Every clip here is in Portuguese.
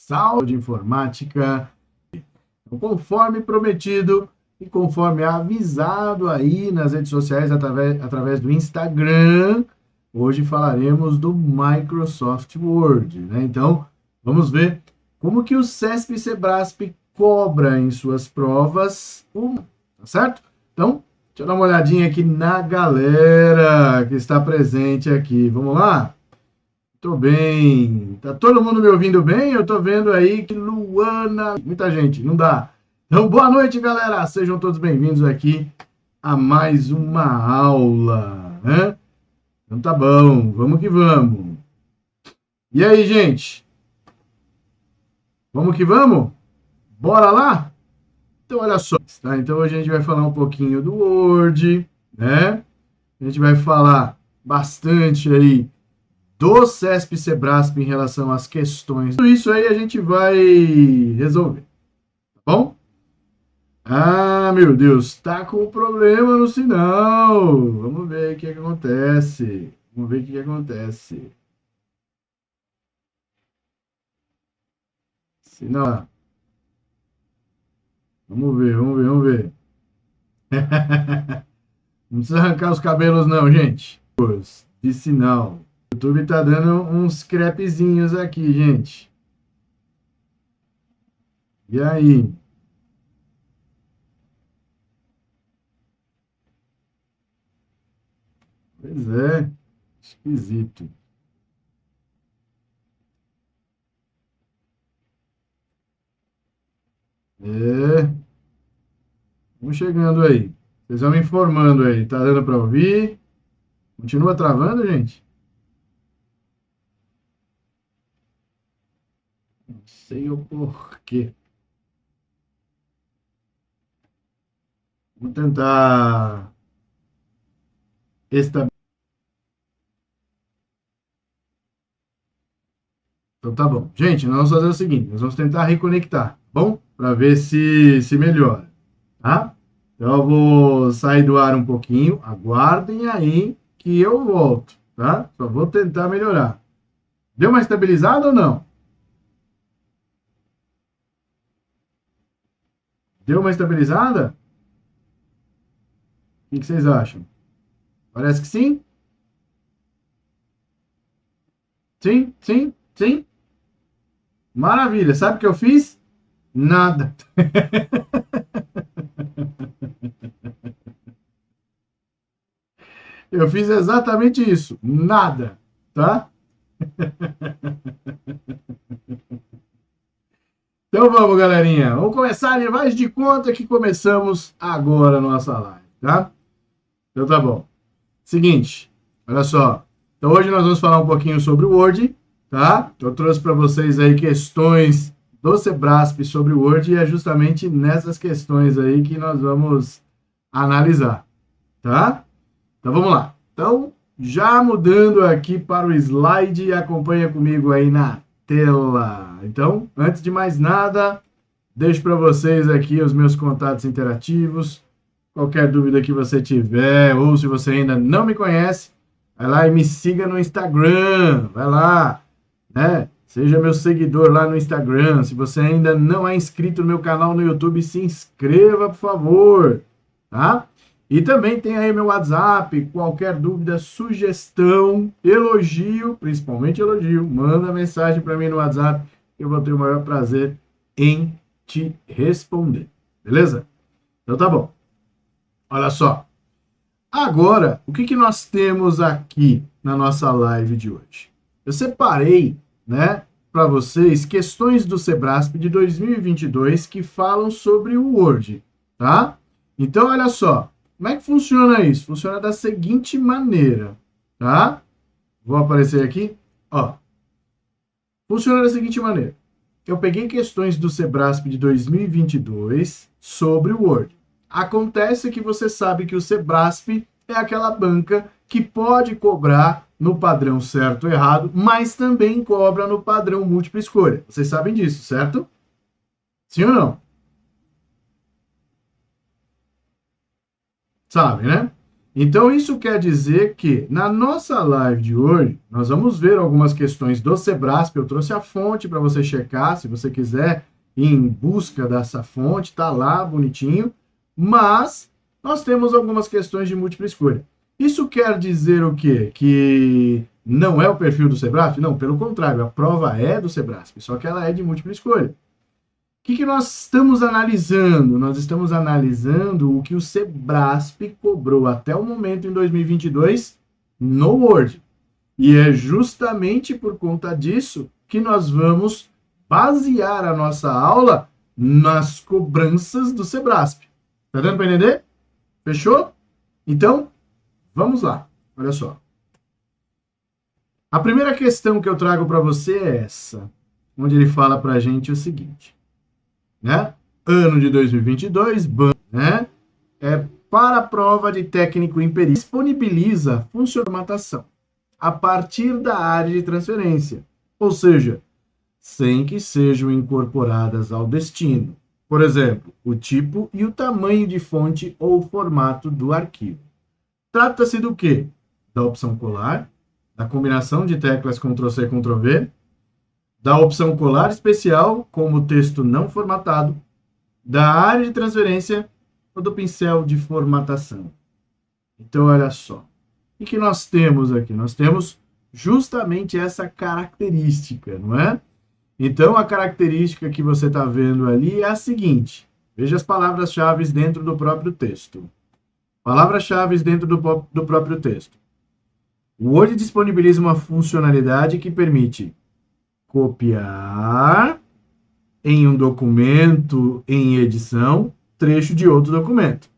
Saúde Informática. Conforme prometido e conforme avisado aí nas redes sociais através do Instagram, hoje falaremos do Microsoft Word, né? Então, vamos ver como que o CESP e Sebrasp cobra em suas provas, tá certo? Então, deixa eu dar uma olhadinha aqui na galera que está presente aqui. Vamos lá? Tô bem. Tá todo mundo me ouvindo bem? Eu tô vendo aí que Luana... Muita gente, não dá. Então, boa noite, galera. Sejam todos bem-vindos aqui a mais uma aula, né? Então tá bom, vamos que vamos. E aí, gente? Vamos que vamos? Bora lá? Então, olha só, tá? Então, hoje a gente vai falar um pouquinho do Word, né? A gente vai falar bastante aí do CESP e Sebrasp em relação às questões. Tudo isso aí a gente vai resolver, tá bom? Ah, meu Deus, tá com problema no sinal. Vamos ver o que acontece. Vamos ver o que acontece. Sinal. Vamos ver, vamos ver, vamos ver. Não precisa arrancar os cabelos não, gente. De sinal. O YouTube tá dando uns crepezinhos aqui, gente. E aí? Pois é, esquisito. É, vamos chegando aí. Vocês vão me informando aí. Tá dando para ouvir? Continua travando, gente? Não sei o porquê. Vou tentar estabilizar. Então tá bom. Gente, nós vamos fazer o seguinte, nós vamos tentar reconectar, tá bom? Para ver se melhora, tá? Então eu vou sair do ar um pouquinho, aguardem aí que eu volto, tá? Só vou tentar melhorar. Deu uma estabilizada ou não? Deu uma estabilizada? O que vocês acham? Parece que sim? Sim, sim, sim. Maravilha. Sabe o que eu fiz? Nada. Eu fiz exatamente isso. Nada. Tá? Então vamos, galerinha. Vamos começar de mais de conta que começamos agora a nossa live, tá? Então tá bom. Seguinte, olha só. Então hoje nós vamos falar um pouquinho sobre o Word, tá? Eu trouxe para vocês aí questões do Sebrasp sobre o Word e é justamente nessas questões aí que nós vamos analisar, tá? Então vamos lá. Então, já mudando aqui para o slide, acompanha comigo aí na tela. Então, antes de mais nada, deixo para vocês aqui os meus contatos interativos. Qualquer dúvida que você tiver, ou se você ainda não me conhece, vai lá e me siga no Instagram. Vai lá, né? Seja meu seguidor lá no Instagram. Se você ainda não é inscrito no meu canal no YouTube, se inscreva, por favor, tá? E também tem aí meu WhatsApp, qualquer dúvida, sugestão, elogio, principalmente elogio, manda mensagem para mim no WhatsApp, eu vou ter o maior prazer em te responder. Beleza? Então tá bom. Olha só. Agora, o que nós temos aqui na nossa live de hoje? Eu separei, né, para vocês questões do Sebrasp de 2022 que falam sobre o Word, tá? Então, olha só. Como é que funciona isso? Funciona da seguinte maneira, tá? Vou aparecer aqui, ó. Funciona da seguinte maneira. Eu peguei questões do Sebrasp de 2022 sobre o Word. Acontece que você sabe que o Sebrasp é aquela banca que pode cobrar no padrão certo ou errado, mas também cobra no padrão múltipla escolha. Vocês sabem disso, certo? Sim ou não? Sabe, né? Então, isso quer dizer que, na nossa live de hoje, nós vamos ver algumas questões do Sebrasp. Eu trouxe a fonte para você checar, se você quiser ir em busca dessa fonte, tá lá, bonitinho. Mas, nós temos algumas questões de múltipla escolha. Isso quer dizer o quê? Que não é o perfil do Sebrasp? Não, pelo contrário, a prova é do Sebrasp, só que ela é de múltipla escolha. O que nós estamos analisando? Nós estamos analisando o que o Sebrasp cobrou até o momento em 2022 no Word. E é justamente por conta disso que nós vamos basear a nossa aula nas cobranças do Sebrasp. Tá dando para entender? Fechou? Então, vamos lá. Olha só. A primeira questão que eu trago para você é essa, onde ele fala para a gente o seguinte. Né? Ano de 2022, né? Para a prova de técnico em perícia, disponibiliza formatação a partir da área de transferência, ou seja, sem que sejam incorporadas ao destino. Por exemplo, o tipo e o tamanho de fonte ou formato do arquivo. Trata-se do quê? Da opção colar, da combinação de teclas Ctrl+C, Ctrl+V, da opção colar especial, como texto não formatado, da área de transferência ou do pincel de formatação. Então, olha só. O que nós temos aqui? Nós temos justamente essa característica, não é? Então, a característica que você está vendo ali é a seguinte. Veja as palavras-chave dentro do próprio texto. Palavras-chave dentro do próprio texto. O Word disponibiliza uma funcionalidade que permite copiar em um documento em edição trecho de outro documento.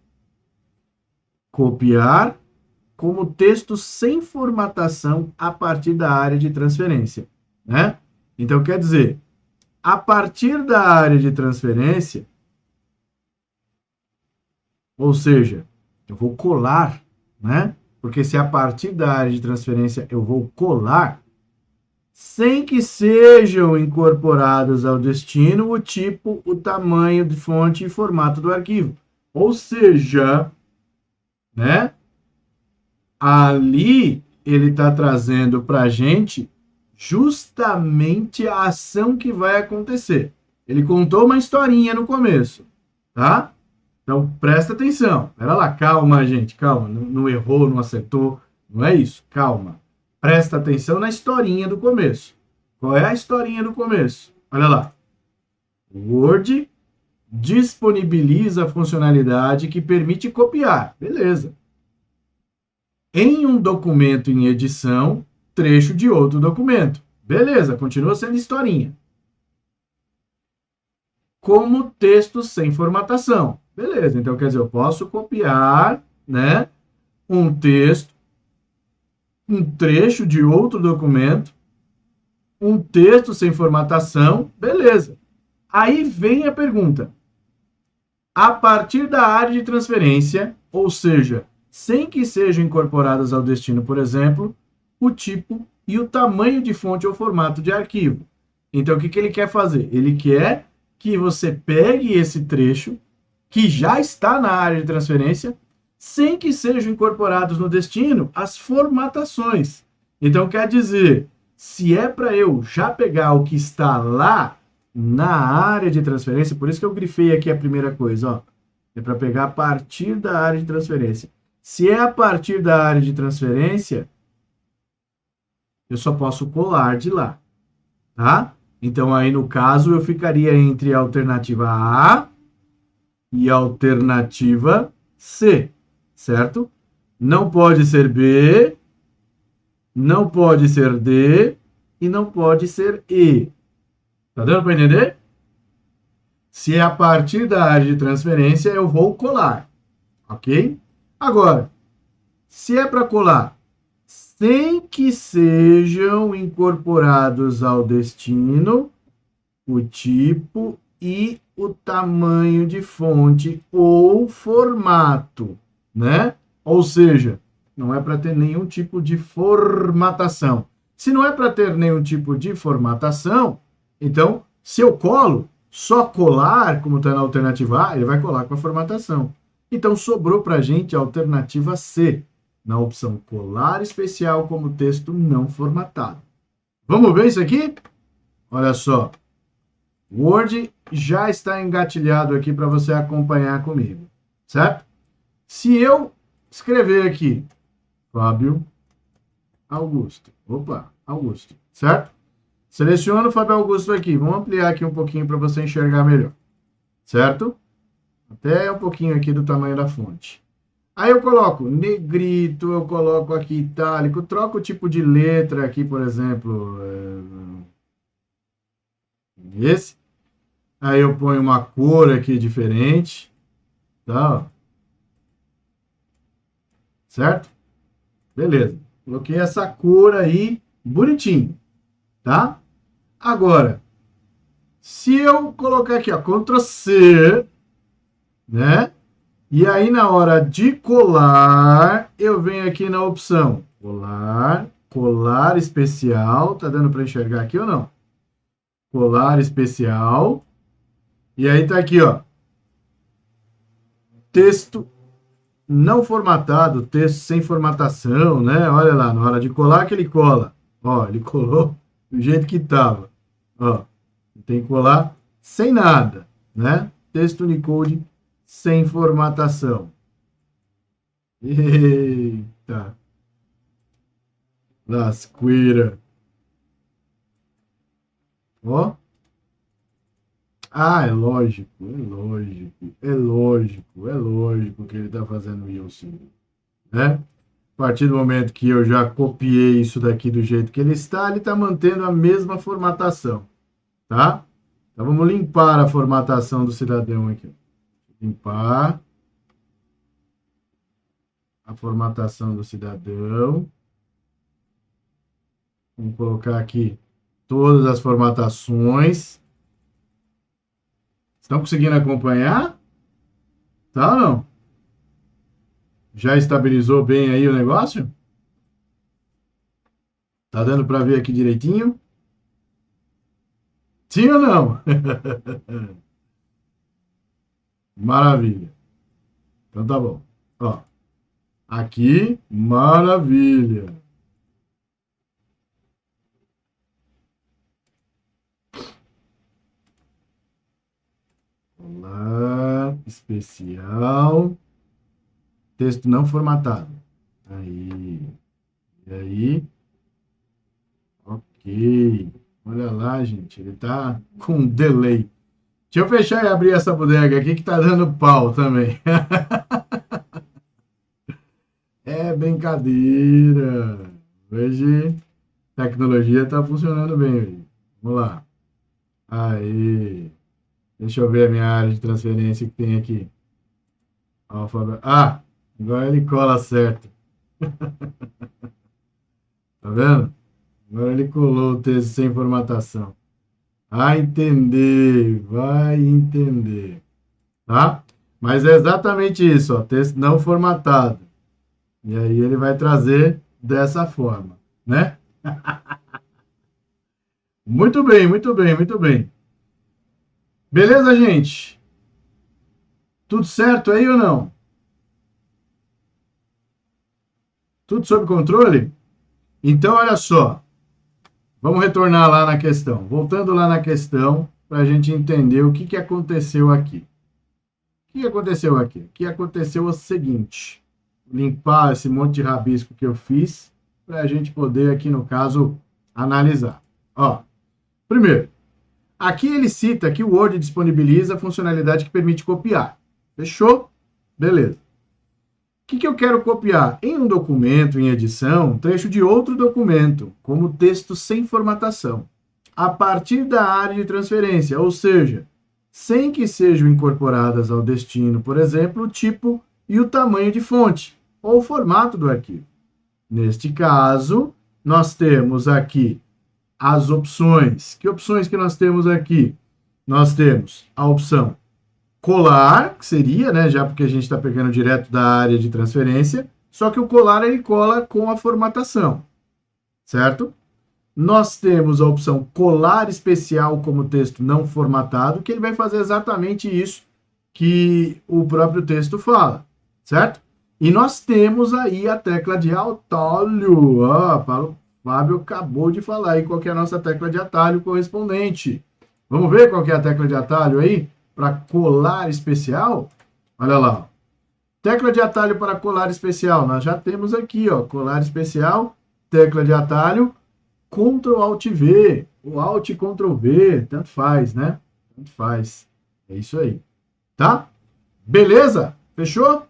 Copiar como texto sem formatação a partir da área de transferência, né? Então, quer dizer, a partir da área de transferência, ou seja, eu vou colar, né? Porque se a partir da área de transferência eu vou colar, sem que sejam incorporados ao destino o tipo, o tamanho de fonte e formato do arquivo. Ou seja, né? Ali ele está trazendo para a gente justamente a ação que vai acontecer. Ele contou uma historinha no começo, tá? Então, presta atenção. Pera lá, calma, gente, calma. Não errou, não acertou, não é isso. Calma. Presta atenção na historinha do começo. Qual é a historinha do começo? Olha lá. O Word disponibiliza a funcionalidade que permite copiar. Beleza. Em um documento em edição, trecho de outro documento. Beleza, continua sendo historinha. Como texto sem formatação. Beleza, então quer dizer, eu posso copiar, né, um texto, um trecho de outro documento, um texto sem formatação, beleza. Aí vem a pergunta. A partir da área de transferência, ou seja, sem que sejam incorporadas ao destino, por exemplo, o tipo e o tamanho de fonte ou formato de arquivo. Então, o que ele quer fazer? Ele quer que você pegue esse trecho, que já está na área de transferência, sem que sejam incorporados no destino as formatações. Então, quer dizer, se é para eu já pegar o que está lá na área de transferência, por isso que eu grifei aqui a primeira coisa, ó, é para pegar a partir da área de transferência. Se é a partir da área de transferência, eu só posso colar de lá, tá? Então, aí no caso, eu ficaria entre a alternativa A e a alternativa C, certo? Não pode ser B, não pode ser D e não pode ser E. Tá dando para entender? Se é a partir da área de transferência, eu vou colar, ok? Agora, se é para colar sem que sejam incorporados ao destino o tipo e o tamanho de fonte ou formato, né? Ou seja, não é para ter nenhum tipo de formatação. Se não é para ter nenhum tipo de formatação, então, se eu colo, só colar, como está na alternativa A, ele vai colar com a formatação. Então, sobrou para a gente a alternativa C, na opção colar especial como texto não formatado. Vamos ver isso aqui? Olha só. O Word já está engatilhado aqui para você acompanhar comigo, certo? Se eu escrever aqui, Fábio Augusto, Augusto, certo? Seleciono o Fábio Augusto aqui, vamos ampliar aqui um pouquinho para você enxergar melhor, certo? Até um pouquinho aqui do tamanho da fonte. Aí eu coloco negrito, eu coloco aqui itálico, troco o tipo de letra aqui, por exemplo, esse. Aí eu ponho uma cor aqui diferente, tá? Certo? Beleza. Coloquei essa cor aí bonitinho, tá? Agora, se eu colocar aqui, ó, Ctrl C, né? E aí na hora de colar, eu venho aqui na opção colar especial, tá dando para enxergar aqui ou não? Colar especial. E aí tá aqui, ó. Texto não formatado, texto sem formatação, né? Olha lá, na hora de colar que ele cola. Ó, ele colou do jeito que tava. Ó, tem que colar sem nada, né? Texto Unicode sem formatação. Eita. Lasqueira. Ó. Ah, é lógico que ele está fazendo isso, né? A partir do momento que eu já copiei isso daqui do jeito que ele está mantendo a mesma formatação, tá? Então vamos limpar a formatação do cidadão aqui. Limpar a formatação do cidadão. Vamos colocar aqui todas as formatações. Estão conseguindo acompanhar? Tá ou não? Já estabilizou bem aí o negócio? Tá dando para ver aqui direitinho? Sim ou não? Maravilha. Então tá bom. Ó, aqui, maravilha. Olá, especial. Texto não formatado. Aí. E aí? Ok. Olha lá, gente. Ele tá com delay. Deixa eu fechar e abrir essa bodega aqui que tá dando pau também. É brincadeira. Hoje a tecnologia tá funcionando bem hoje. Vamos lá. Aí. Deixa eu ver a minha área de transferência que tem aqui. Alfabeto. Ah, agora ele cola certo. Tá vendo? Agora ele colou o texto sem formatação. Vai entender, tá? Mas é exatamente isso, ó, texto não formatado. E aí ele vai trazer dessa forma, né? Muito bem, muito bem, muito bem. Beleza, gente? Tudo certo aí ou não? Tudo sob controle? Então, olha só. Vamos retornar lá na questão. Voltando lá na questão, para a gente entender o que aconteceu aqui. O que aconteceu aqui? O que aconteceu é o seguinte. Limpar esse monte de rabisco que eu fiz, para a gente poder aqui, no caso, analisar. Ó, primeiro, aqui ele cita que o Word disponibiliza a funcionalidade que permite copiar. Fechou? Beleza. O que eu quero copiar? Em um documento, em edição, um trecho de outro documento, como texto sem formatação, a partir da área de transferência, ou seja, sem que sejam incorporadas ao destino, por exemplo, o tipo e o tamanho de fonte, ou o formato do arquivo. Neste caso, nós temos aqui as opções. Que opções que nós temos aqui? Nós temos a opção colar, que seria, né, já porque a gente está pegando direto da área de transferência, só que o colar ele cola com a formatação, certo? Nós temos a opção colar especial como texto não formatado, que ele vai fazer exatamente isso que o próprio texto fala, certo? E nós temos aí a tecla de atalho. O Fábio acabou de falar aí qual que é a nossa tecla de atalho correspondente. Vamos ver qual que é a tecla de atalho aí? Para colar especial? Olha lá. Tecla de atalho para colar especial. Nós já temos aqui, ó, colar especial, tecla de atalho, Ctrl Alt V, ou Alt Ctrl V, tanto faz, né? Tanto faz. É isso aí. Tá? Beleza? Fechou?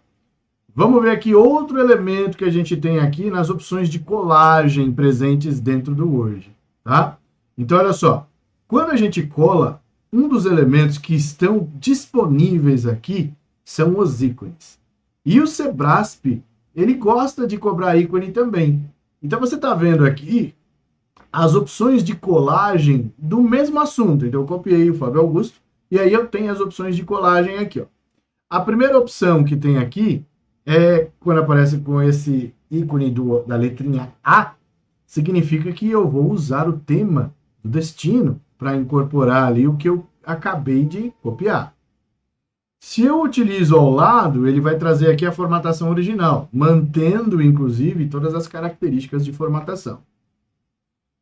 Vamos ver aqui outro elemento que a gente tem aqui nas opções de colagem presentes dentro do Word, tá? Então, olha só. Quando a gente cola, um dos elementos que estão disponíveis aqui são os ícones. E o Sebrasp, ele gosta de cobrar ícone também. Então, você está vendo aqui as opções de colagem do mesmo assunto. Então, eu copiei o Fábio Augusto e aí eu tenho as opções de colagem aqui, ó. A primeira opção que tem aqui é quando aparece com esse ícone da letrinha A, significa que eu vou usar o tema do destino para incorporar ali o que eu acabei de copiar. Se eu utilizo ao lado, ele vai trazer aqui a formatação original, mantendo, inclusive, todas as características de formatação.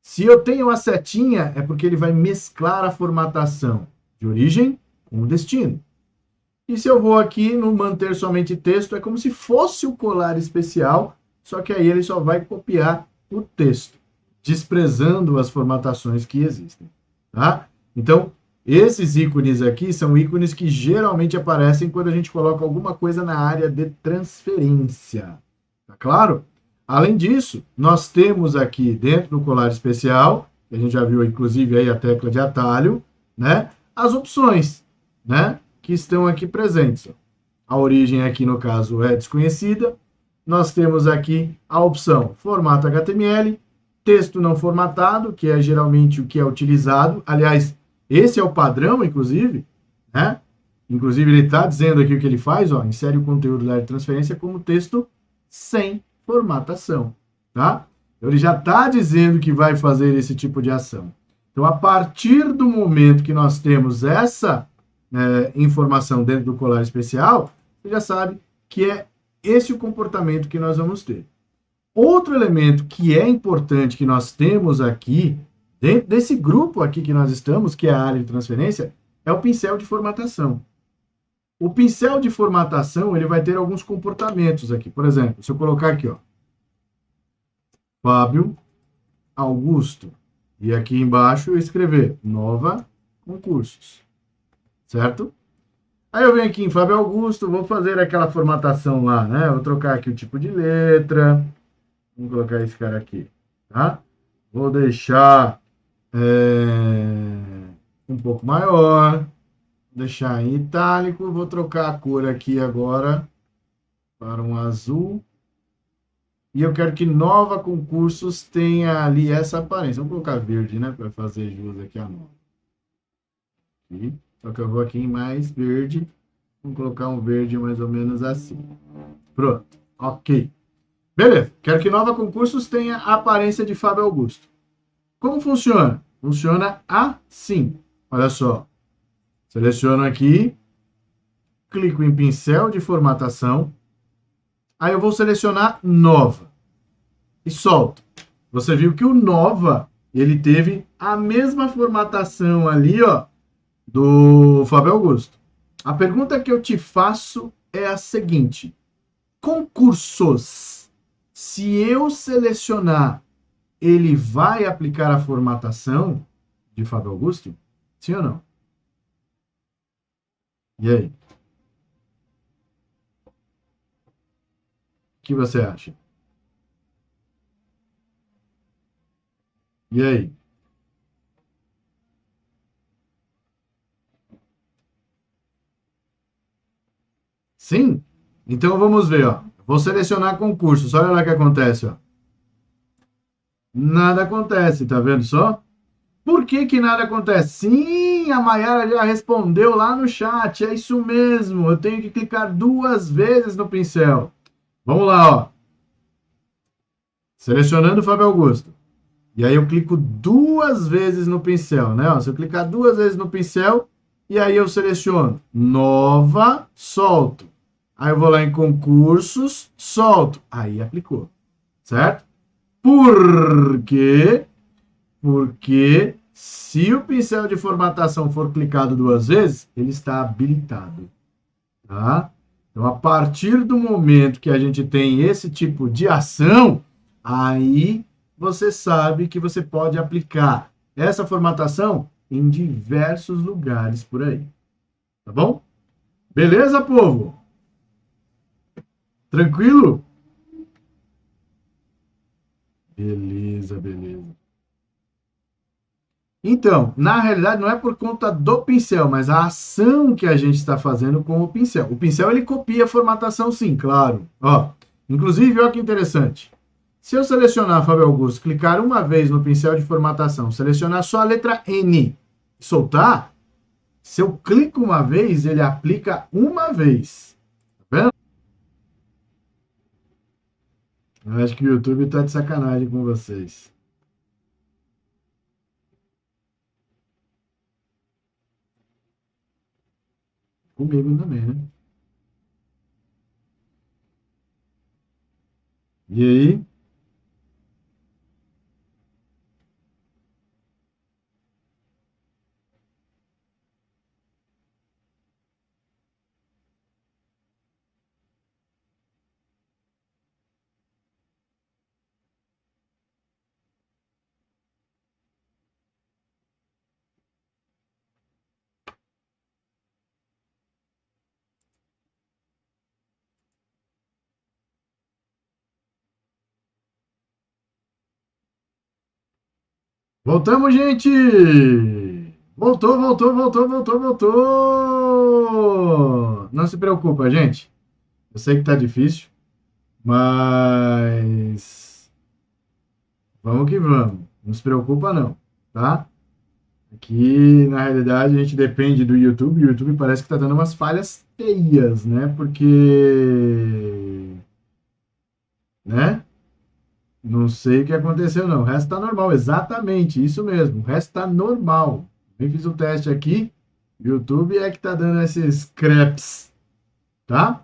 Se eu tenho a setinha, é porque ele vai mesclar a formatação de origem com o destino. E se eu vou aqui no manter somente texto, é como se fosse o colar especial, só que aí ele só vai copiar o texto, desprezando as formatações que existem, tá? Então, esses ícones aqui são ícones que geralmente aparecem quando a gente coloca alguma coisa na área de transferência, tá claro? Além disso, nós temos aqui dentro do colar especial, que a gente já viu inclusive aí a tecla de atalho, né? As opções, né? Que estão aqui presentes. A origem aqui, no caso, é desconhecida. Nós temos aqui a opção formato HTML, texto não formatado, que é geralmente o que é utilizado. Aliás, esse é o padrão, inclusive, né? Inclusive, ele está dizendo aqui o que ele faz, ó, insere o conteúdo da área de transferência como texto sem formatação, tá? Então, ele já está dizendo que vai fazer esse tipo de ação. Então, a partir do momento que nós temos essa informação dentro do colar especial, você já sabe que é esse o comportamento que nós vamos ter. Outro elemento que é importante que nós temos aqui, dentro desse grupo aqui que nós estamos, que é a área de transferência, é o pincel de formatação. O pincel de formatação, ele vai ter alguns comportamentos aqui. Por exemplo, se eu colocar aqui, ó, Fábio Augusto, e aqui embaixo eu escrever nova concursos. Certo? Aí eu venho aqui em Fábio Augusto, vou fazer aquela formatação lá, né? Vou trocar aqui o tipo de letra. Vamos colocar esse cara aqui, tá? Vou deixar um pouco maior. Vou deixar em itálico. Vou trocar a cor aqui agora para um azul. E eu quero que Nova Concursos tenha ali essa aparência. Vamos colocar verde, né? Para fazer jus aqui a nova. Aqui. Só que eu vou aqui em mais verde. Vamos colocar um verde mais ou menos assim. Pronto. Ok. Beleza. Quero que Nova Concursos tenha a aparência de Fábio Augusto. Como funciona? Funciona assim. Olha só. Seleciono aqui. Clico em pincel de formatação. Aí eu vou selecionar Nova. E solto. Você viu que o Nova, ele teve a mesma formatação ali, ó, do Fábio Augusto. A pergunta que eu te faço é a seguinte: concursos, se eu selecionar, ele vai aplicar a formatação de Fábio Augusto? Sim ou não? E aí? O que você acha? E aí? Sim? Então vamos ver, ó. Vou selecionar concursos. Olha lá o que acontece, ó. Nada acontece, tá vendo só? Por que que nada acontece? Sim, a Mayara já respondeu lá no chat. É isso mesmo. Eu tenho que clicar 2 vezes no pincel. Vamos lá, ó. Selecionando o Fábio Augusto. E aí eu clico 2 vezes no pincel, né? Ó, se eu clicar 2 vezes no pincel, e aí eu seleciono Nova, solto. Aí eu vou lá em concursos, solto. Aí aplicou, certo? Por quê? Porque se o pincel de formatação for clicado 2 vezes, ele está habilitado, tá? Então, a partir do momento que a gente tem esse tipo de ação, aí você sabe que você pode aplicar essa formatação em diversos lugares por aí, tá bom? Beleza, povo? Tranquilo? Beleza, beleza. Então, na realidade, não é por conta do pincel, mas a ação que a gente está fazendo com o pincel. O pincel, ele copia a formatação, sim, claro. Ó, inclusive, olha que interessante. Se eu selecionar, Fábio Augusto, clicar uma vez no pincel de formatação, selecionar só a letra N, soltar, se eu clico uma vez, ele aplica uma vez. Tá vendo? Eu acho que o YouTube está de sacanagem com vocês. Comigo também, né? E aí? Voltamos, gente! Voltou! Não se preocupa, gente. Eu sei que tá difícil, mas vamos que vamos. Não se preocupa, não, tá? Aqui, na realidade, a gente depende do YouTube. O YouTube parece que tá dando umas falhas feias, né? Porque, né? Não sei o que aconteceu, não. O resto tá normal, exatamente, isso mesmo. O resto tá normal. Eu fiz o teste aqui. YouTube é que tá dando esses creps, tá?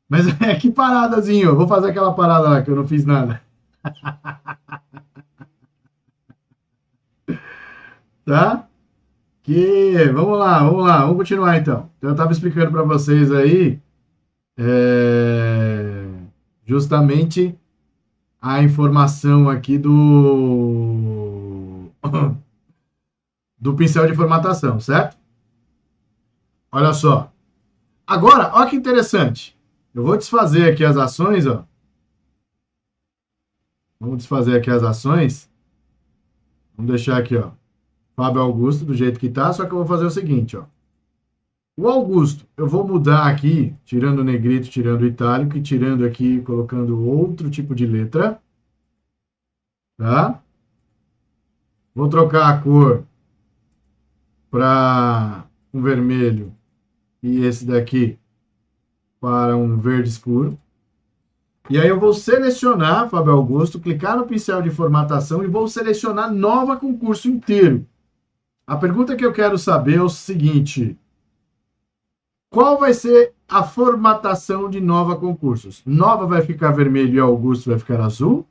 Mas é que paradazinho. Eu vou fazer aquela parada lá que eu não fiz nada, tá? Vamos continuar então. Então eu tava explicando para vocês aí é, justamente a informação aqui do pincel de formatação, certo? Olha só. Agora, olha que interessante. Eu vou desfazer aqui as ações, ó. Vamos desfazer aqui as ações. Vamos deixar aqui, ó. Fábio Augusto do jeito que tá, só que eu vou fazer o seguinte, ó. O Augusto, eu vou mudar aqui, tirando o negrito, tirando o itálico e tirando aqui, colocando outro tipo de letra, tá? Vou trocar a cor para um vermelho e esse daqui para um verde escuro. E aí eu vou selecionar, Fábio Augusto, clicar no pincel de formatação e vou selecionar nova concurso inteiro. A pergunta que eu quero saber é o seguinte: qual vai ser a formatação de nova concursos? Nova vai ficar vermelho e Augusto vai ficar azul?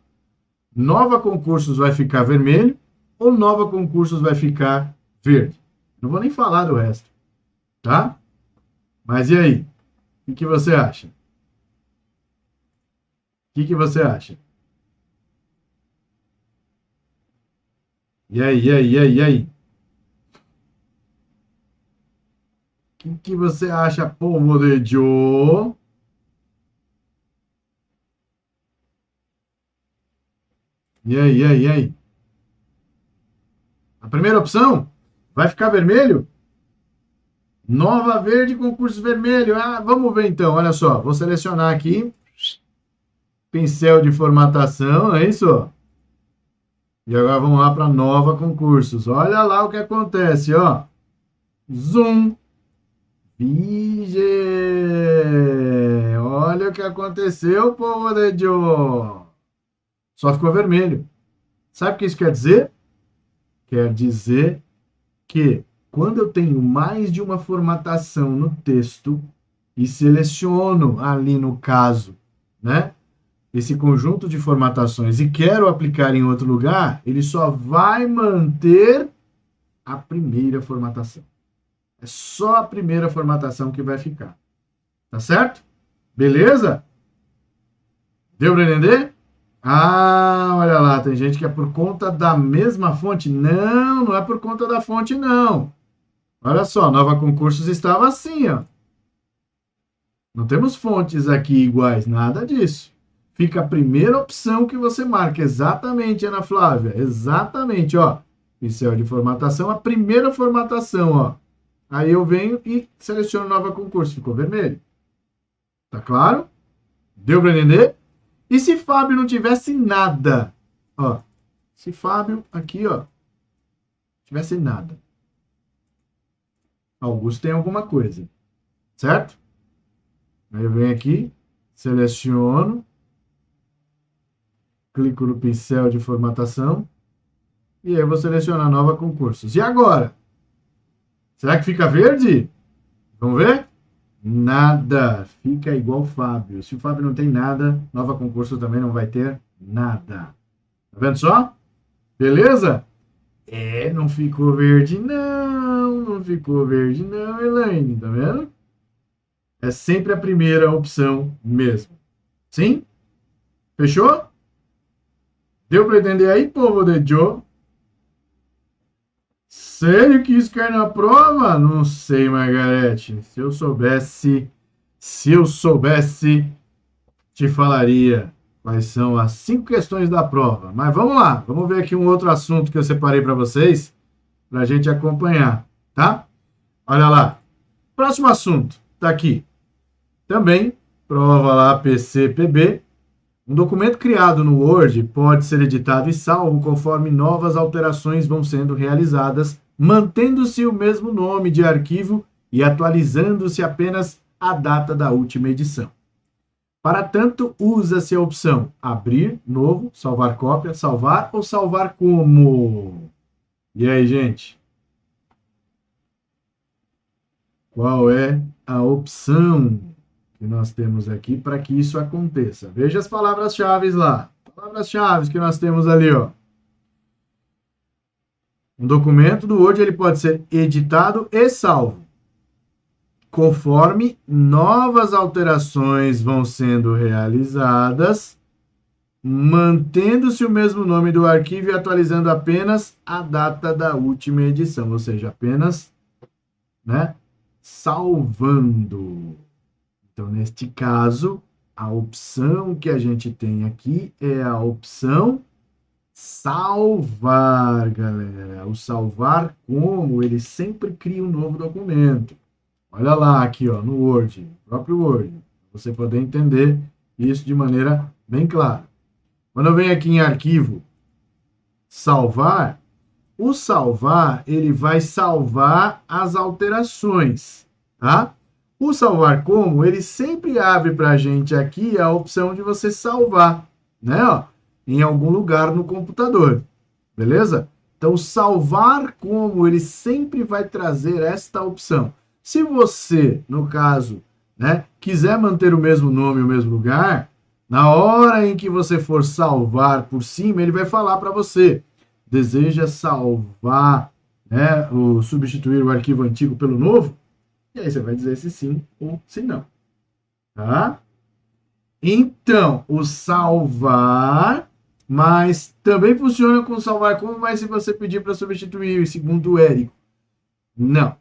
Nova concursos vai ficar vermelho ou nova concursos vai ficar verde? Não vou nem falar do resto, tá? Mas e aí? O que você acha? O que você acha? E aí? O que você acha, povo de Joe? E aí? A primeira opção vai ficar vermelho? Nova verde, concurso vermelho. Ah, vamos ver então, olha só. Vou selecionar aqui, pincel de formatação, é isso? E agora vamos lá para nova concursos. Olha lá o que acontece, ó. Zoom. Vige! Olha o que aconteceu, povo de Joe. Só ficou vermelho. Sabe o que isso quer dizer? Quer dizer que quando eu tenho mais de uma formatação no texto, e seleciono ali no caso, né, esse conjunto de formatações e quero aplicar em outro lugar, ele só vai manter a primeira formatação. É só a primeira formatação que vai ficar. Tá certo? Beleza? Deu para entender? Ah, olha lá, tem gente que é por conta da mesma fonte. Não, não é por conta da fonte, não. Olha só, Nova Concursos estava assim, ó. Não temos fontes aqui iguais, nada disso. Fica a primeira opção que você marca. Exatamente, Ana Flávia. Exatamente, ó. Pincel de formatação, a primeira formatação, ó. Aí eu venho e seleciono Nova Concurso. Ficou vermelho. Tá claro? Deu para entender? E se Fábio não tivesse nada? Ó, se Fábio aqui, ó, tivesse nada. Augusto tem alguma coisa, certo? Aí eu venho aqui, seleciono, clico no pincel de formatação e aí eu vou selecionar Nova Concursos. E agora? Será que fica verde? Vamos ver? Nada. Fica igual o Fábio. Se o Fábio não tem nada, Nova Concurso também não vai ter nada. Tá vendo só? Beleza? É, não ficou verde não. Não ficou verde não, Elaine. Tá vendo? É sempre a primeira opção mesmo. Sim? Fechou? Deu para entender aí, povo de Joe? Sério que isso cai na prova? Não sei, Margarete. Se eu soubesse, te falaria quais são as 5 questões da prova. Mas vamos lá, vamos ver aqui um outro assunto que eu separei para vocês, para a gente acompanhar, tá? Olha lá. Próximo assunto, tá aqui. Também, prova lá PCPB. Um documento criado no Word pode ser editado e salvo conforme novas alterações vão sendo realizadas, mantendo-se o mesmo nome de arquivo e atualizando-se apenas a data da última edição. Para tanto, usa-se a opção abrir, novo, salvar cópia, salvar ou salvar como. E aí, gente? Qual é a opção que nós temos aqui para que isso aconteça? Veja as palavras-chave lá. Palavras-chave que nós temos ali, ó. Um documento do Word ele pode ser editado e salvo, conforme novas alterações vão sendo realizadas, mantendo-se o mesmo nome do arquivo e atualizando apenas a data da última edição, ou seja, apenas, né, salvando. Então, neste caso, a opção que a gente tem aqui é a opção salvar, galera. O salvar como? Ele sempre cria um novo documento. Olha lá aqui, ó, no Word, no próprio Word. Você poder entender isso de maneira bem clara. Quando eu venho aqui em arquivo, salvar, o salvar, ele vai salvar as alterações, tá? O salvar como, ele sempre abre para a gente aqui a opção de você salvar, né, ó, em algum lugar no computador, beleza? Então, salvar como, ele sempre vai trazer esta opção. Se você, no caso, né, quiser manter o mesmo nome, o mesmo lugar, na hora em que você for salvar por cima, ele vai falar para você, deseja salvar, né, ou substituir o arquivo antigo pelo novo? E aí você vai dizer se sim ou se não. Tá? Então, o salvar, mas também funciona com salvar como, mas se você pedir para substituir, segundo o Érico. Não.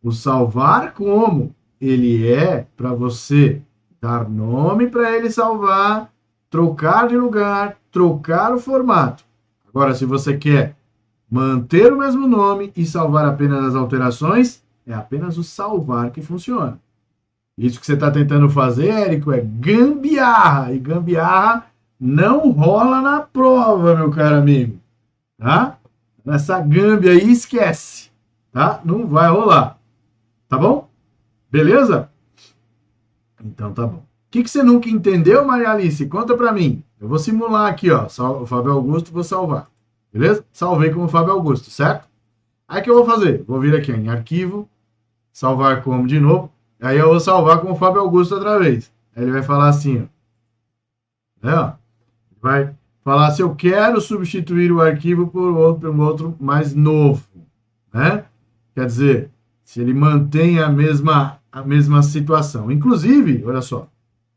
O salvar como, ele é para você dar nome para ele salvar, trocar de lugar, trocar o formato. Agora, se você quer manter o mesmo nome e salvar apenas as alterações, é apenas o salvar que funciona. Isso que você está tentando fazer, Érico, é gambiarra. E gambiarra não rola na prova, meu caro amigo. Tá? Nessa gambia aí, esquece. Tá? Não vai rolar. Tá bom? Beleza? Então tá bom. O que você nunca entendeu, Maria Alice? Conta pra mim. Eu vou simular aqui, ó. O Fábio Augusto, vou salvar. Beleza? Salvei como Fábio Augusto, certo? Aí o que eu vou fazer? Vou vir aqui ó, em arquivo, salvar como de novo. Aí eu vou salvar com o Fábio Augusto outra vez. Aí ele vai falar assim, ó. Ó, vai falar se eu quero substituir o arquivo por um outro mais novo, né? Quer dizer, se ele mantém a mesma situação. Inclusive, olha só,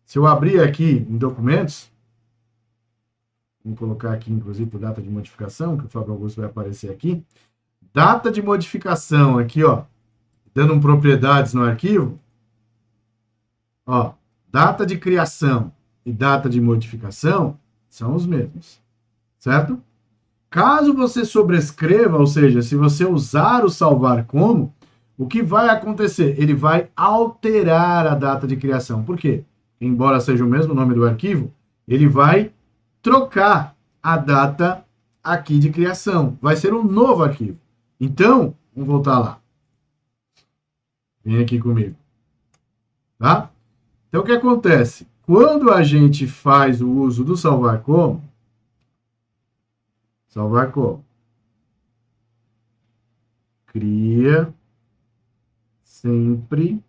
se eu abrir aqui em documentos, vamos colocar aqui, inclusive, por data de modificação, que o Fábio Augusto vai aparecer aqui. Data de modificação, aqui, ó, dando um propriedades no arquivo, ó, data de criação e data de modificação são os mesmos, certo? Caso você sobrescreva, ou seja, se você usar o salvar como, o que vai acontecer? Ele vai alterar a data de criação. Por quê? Embora seja o mesmo nome do arquivo, ele vai trocar a data aqui de criação. Vai ser um novo arquivo. Então, vamos voltar lá. Vem aqui comigo. Tá? Então, o que acontece? Quando a gente faz o uso do salvar como, cria sempre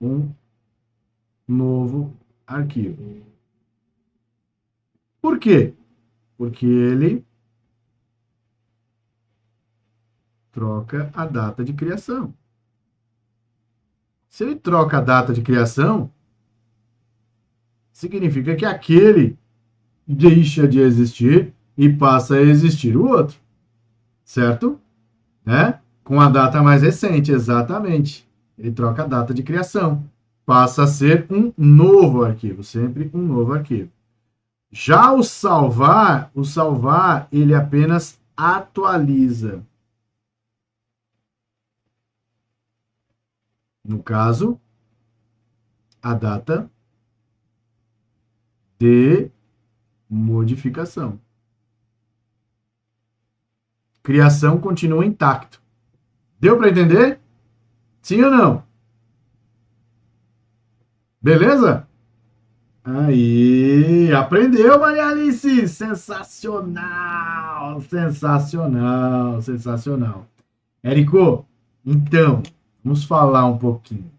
um novo arquivo. Por quê? Porque ele troca a data de criação. Se ele troca a data de criação, significa que aquele deixa de existir e passa a existir o outro. Certo? Né? Com a data mais recente, exatamente. Ele troca a data de criação. Passa a ser um novo arquivo, sempre um novo arquivo. Já o salvar, ele apenas atualiza. No caso, a data de modificação. Criação continua intacto. Deu para entender? Sim ou não? Beleza? Aí, aprendeu, Maria Alice? Sensacional, sensacional, sensacional. Érico, então, vamos falar um pouquinho.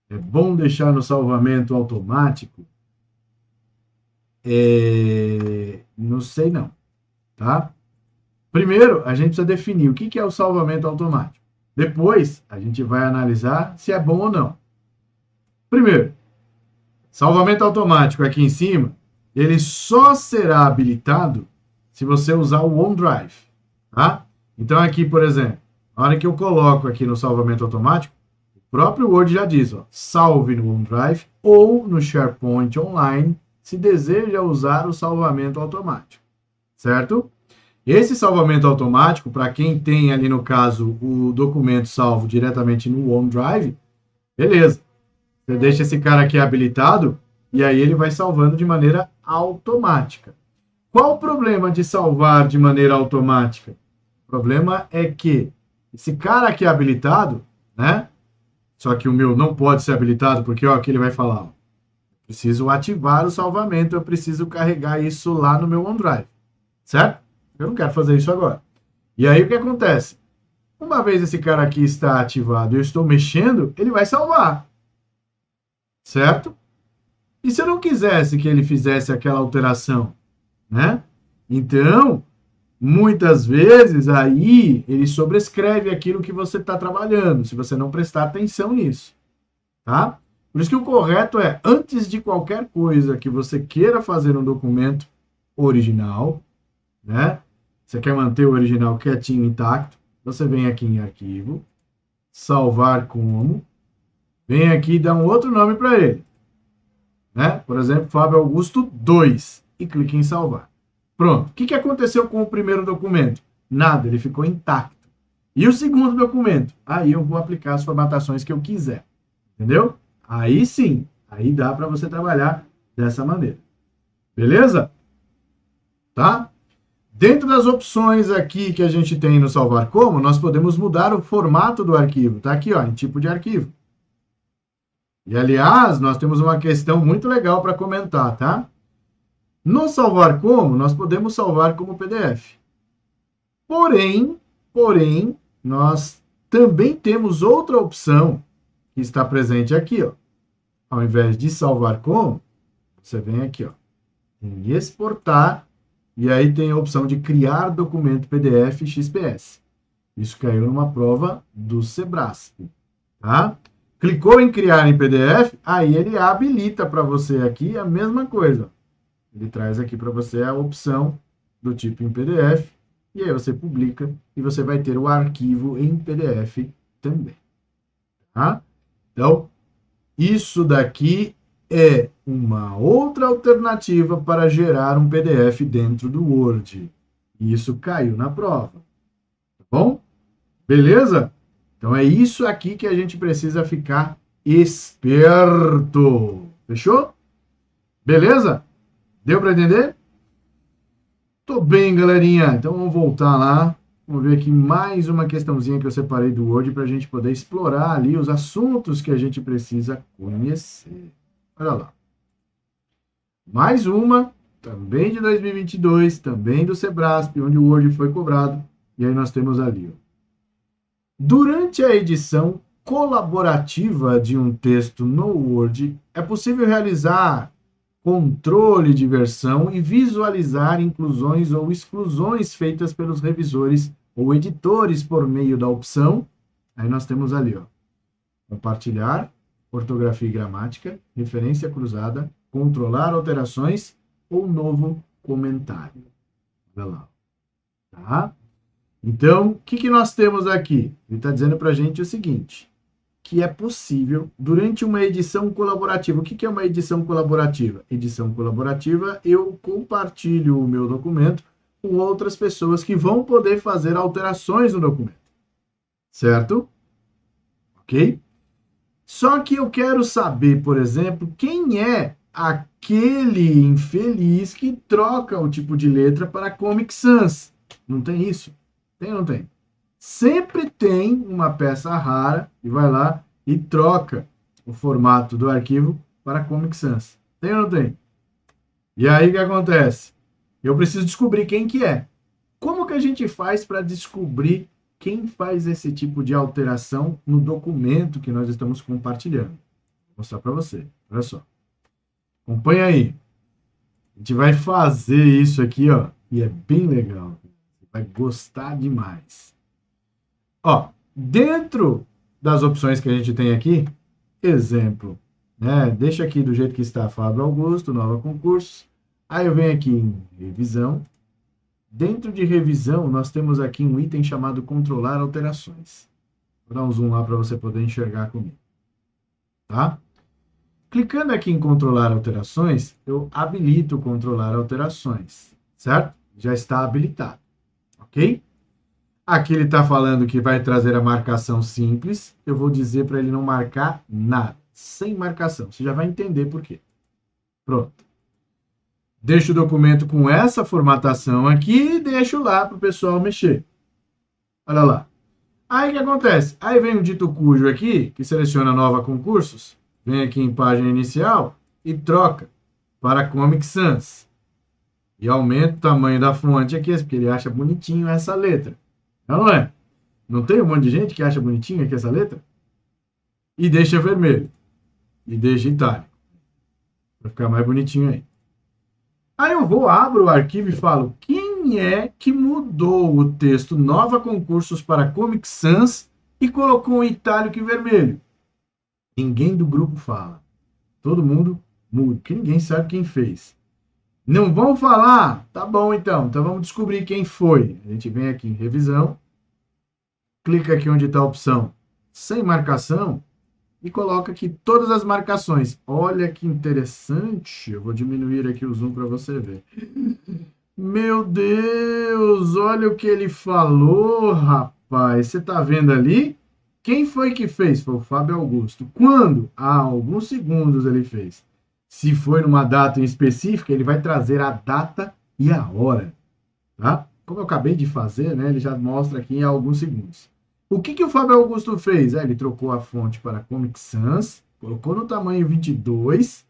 É bom deixar no salvamento automático? Não sei não, tá? Primeiro, a gente precisa definir o que é o salvamento automático. Depois, a gente vai analisar se é bom ou não. Primeiro, salvamento automático aqui em cima, ele só será habilitado se você usar o OneDrive, tá? Então aqui, por exemplo, na hora que eu coloco aqui no salvamento automático, o próprio Word já diz, ó, salve no OneDrive ou no SharePoint Online, se deseja usar o salvamento automático, certo? Esse salvamento automático, para quem tem ali no caso o documento salvo diretamente no OneDrive, beleza. Você deixa esse cara aqui habilitado e aí ele vai salvando de maneira automática. Qual o problema de salvar de maneira automática? O problema é que esse cara aqui habilitado, né? Só que o meu não pode ser habilitado porque, ó, aqui ele vai falar, ó, preciso ativar o salvamento, eu preciso carregar isso lá no meu OneDrive, certo? Eu não quero fazer isso agora. E aí o que acontece? Uma vez esse cara aqui está ativado e eu estou mexendo, ele vai salvar, certo? E se eu não quisesse que ele fizesse aquela alteração, né? Então, muitas vezes aí ele sobrescreve aquilo que você está trabalhando, se você não prestar atenção nisso, tá? Por isso que o correto é, antes de qualquer coisa que você queira fazer no documento original, né? Você quer manter o original quietinho, intacto, você vem aqui em arquivo, salvar como, vem aqui e dá um outro nome para ele, né? Por exemplo, Fábio Augusto 2 e clique em salvar. Pronto. O que aconteceu com o primeiro documento? Nada, ele ficou intacto. E o segundo documento? Aí eu vou aplicar as formatações que eu quiser. Entendeu? Aí sim, aí dá para você trabalhar dessa maneira. Beleza? Tá? Dentro das opções aqui que a gente tem no salvar como, nós podemos mudar o formato do arquivo. Tá aqui, ó, em tipo de arquivo. E, aliás, nós temos uma questão muito legal para comentar, tá? No salvar como, nós podemos salvar como PDF. Porém, nós também temos outra opção que está presente aqui, ó. Ao invés de salvar como, você vem aqui, ó, em exportar, e aí tem a opção de criar documento PDF XPS. Isso caiu numa prova do Sebrasp, tá? Clicou em criar em PDF, aí ele habilita para você aqui a mesma coisa. Ele traz aqui para você a opção do tipo em PDF, e aí você publica e você vai ter o arquivo em PDF também, tá? Então, isso daqui é uma outra alternativa para gerar um PDF dentro do Word. E isso caiu na prova. Tá bom? Beleza? Então é isso aqui que a gente precisa ficar esperto. Fechou? Beleza? Deu para entender? Tô bem, galerinha. Então vamos voltar lá. Vamos ver aqui mais uma questãozinha que eu separei do Word para a gente poder explorar ali os assuntos que a gente precisa conhecer. Olha lá. Mais uma, também de 2022, também do Sebrasp, onde o Word foi cobrado. E aí nós temos ali, ó. Durante a edição colaborativa de um texto no Word, é possível realizar controle de versão e visualizar inclusões ou exclusões feitas pelos revisores ou editores por meio da opção. Aí nós temos ali, ó, compartilhar, ortografia e gramática, referência cruzada, controlar alterações ou novo comentário. Olha lá. Tá? Então, o que nós temos aqui? Ele está dizendo para a gente o seguinte, que é possível, durante uma edição colaborativa. O que é uma edição colaborativa? Edição colaborativa, eu compartilho o meu documento com outras pessoas que vão poder fazer alterações no documento. Certo? Ok? Só que eu quero saber, por exemplo, quem é aquele infeliz que troca o tipo de letra para Comic Sans. Não tem isso? Tem ou não tem? Sempre tem uma peça rara e vai lá e troca o formato do arquivo para Comic Sans. Tem ou não tem? E aí o que acontece? Eu preciso descobrir quem que é. Como que a gente faz para descobrir quem faz esse tipo de alteração no documento que nós estamos compartilhando? Vou mostrar para você. Olha só. Acompanha aí. A gente vai fazer isso aqui, ó, e é bem legal. Você vai gostar demais. Ó, dentro das opções que a gente tem aqui, exemplo, né? Deixa aqui do jeito que está, Fábio Augusto, nova concurso. Aí eu venho aqui em revisão. Dentro de revisão, nós temos aqui um item chamado controlar alterações. Vou dar um zoom lá para você poder enxergar comigo. Tá? Clicando aqui em controlar alterações, eu habilito controlar alterações, certo? Já está habilitado, ok? Aqui ele está falando que vai trazer a marcação simples. Eu vou dizer para ele não marcar nada, sem marcação. Você já vai entender por quê. Pronto. Deixo o documento com essa formatação aqui e deixo lá para o pessoal mexer. Olha lá. Aí o que acontece? Aí vem o dito cujo aqui, que seleciona nova concursos, vem aqui em página inicial e troca para Comic Sans. E aumenta o tamanho da fonte aqui, porque ele acha bonitinho essa letra. Não é? Não tem um monte de gente que acha bonitinho aqui essa letra? E deixa vermelho. E deixa itálico. Para ficar mais bonitinho aí. Aí eu vou, abro o arquivo e falo, quem é que mudou o texto Nova Concursos para Comic Sans e colocou um itálico e vermelho? Ninguém do grupo fala. Todo mundo muda, porque ninguém sabe quem fez. Não vão falar? Tá bom, então. Então vamos descobrir quem foi. A gente vem aqui em revisão, clica aqui onde está a opção sem marcação e coloca aqui todas as marcações. Olha que interessante. Eu vou diminuir aqui o zoom para você ver. Meu Deus, olha o que ele falou, rapaz. Você está vendo ali? Quem foi que fez? Foi o Fábio Augusto. Quando? Há alguns segundos ele fez. Se foi numa data em específica, ele vai trazer a data e a hora. Tá? Como eu acabei de fazer, né, ele já mostra aqui em alguns segundos. O que o Fábio Augusto fez? Ele trocou a fonte para Comic Sans, colocou no tamanho 22,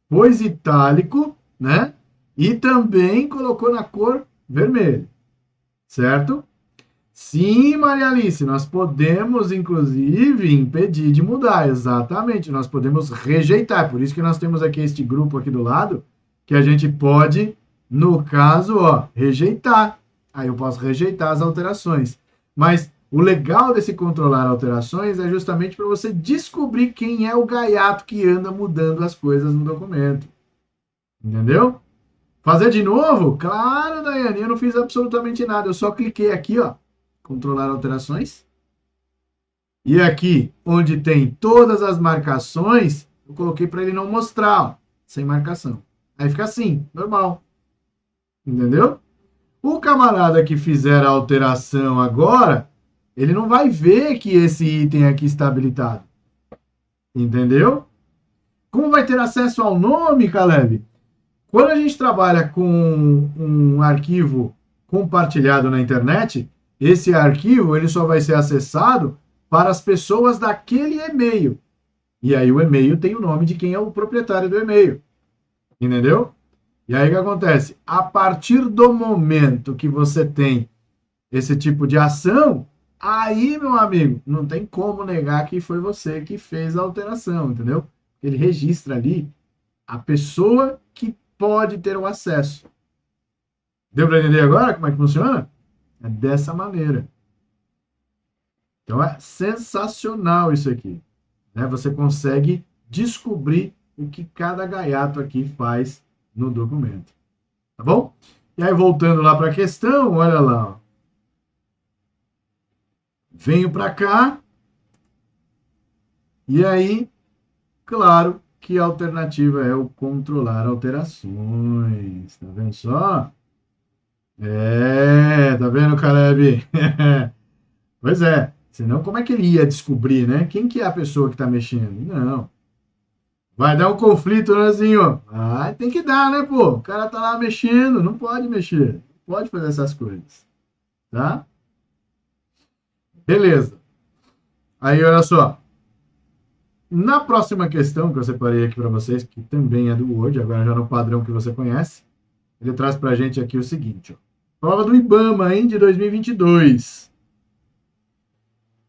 pôs itálico, né? E também colocou na cor vermelho. Certo? Sim, Maria Alice, nós podemos, inclusive, impedir de mudar, exatamente, nós podemos rejeitar, por isso que nós temos aqui este grupo aqui do lado, que a gente pode, no caso, ó, rejeitar, aí eu posso rejeitar as alterações, mas o legal desse controlar alterações é justamente para você descobrir quem é o gaiato que anda mudando as coisas no documento, entendeu? Fazer de novo? Claro, Daiane, eu não fiz absolutamente nada, eu só cliquei aqui, ó, controlar alterações. E aqui, onde tem todas as marcações, eu coloquei para ele não mostrar, ó, sem marcação. Aí fica assim, normal. Entendeu? O camarada que fizer a alteração agora, ele não vai ver que esse item aqui está habilitado. Entendeu? Como vai ter acesso ao nome, Caleb? Quando a gente trabalha com um arquivo compartilhado na internet, esse arquivo ele só vai ser acessado para as pessoas daquele e-mail. E aí o e-mail tem o nome de quem é o proprietário do e-mail. Entendeu? E aí o que acontece? A partir do momento que você tem esse tipo de ação, aí, meu amigo, não tem como negar que foi você que fez a alteração, entendeu? Ele registra ali a pessoa que pode ter o acesso. Deu para entender agora como é que funciona? É dessa maneira. Então é sensacional isso aqui. Né? Você consegue descobrir o que cada gaiato aqui faz no documento. Tá bom? E aí, voltando lá para a questão, olha lá. Ó. Venho para cá. E aí, claro que a alternativa é o controlar alterações. Tá vendo só? Tá vendo, Caleb? Pois é. Senão, como é que ele ia descobrir, né? Quem que é a pessoa que está mexendo? Não. Vai dar um conflito, né, Zinho? Ah, tem que dar, né, pô? O cara tá lá mexendo, não pode mexer. Não pode fazer essas coisas. Tá? Beleza. Aí, olha só. Na próxima questão que eu separei aqui para vocês, que também é do Word, agora já no padrão que você conhece, ele traz para a gente aqui o seguinte, ó. Prova do IBAMA, hein, de 2022.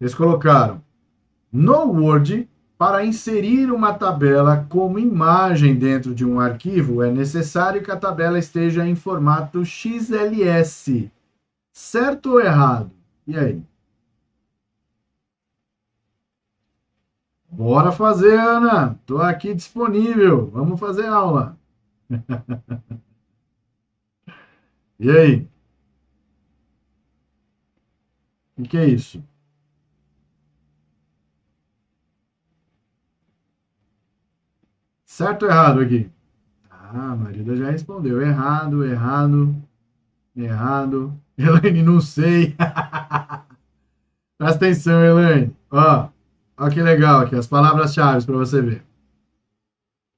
Eles colocaram no Word, para inserir uma tabela como imagem dentro de um arquivo, é necessário que a tabela esteja em formato XLS. Certo ou errado? E aí? Bora fazer, Ana. Estou aqui disponível. Vamos fazer aula. E aí? O que é isso? Certo ou errado aqui? Ah, a Marilda já respondeu. Errado, errado, errado. Elaine, não sei. Presta atenção, Elaine. Ó que legal aqui, as palavras-chave para você ver.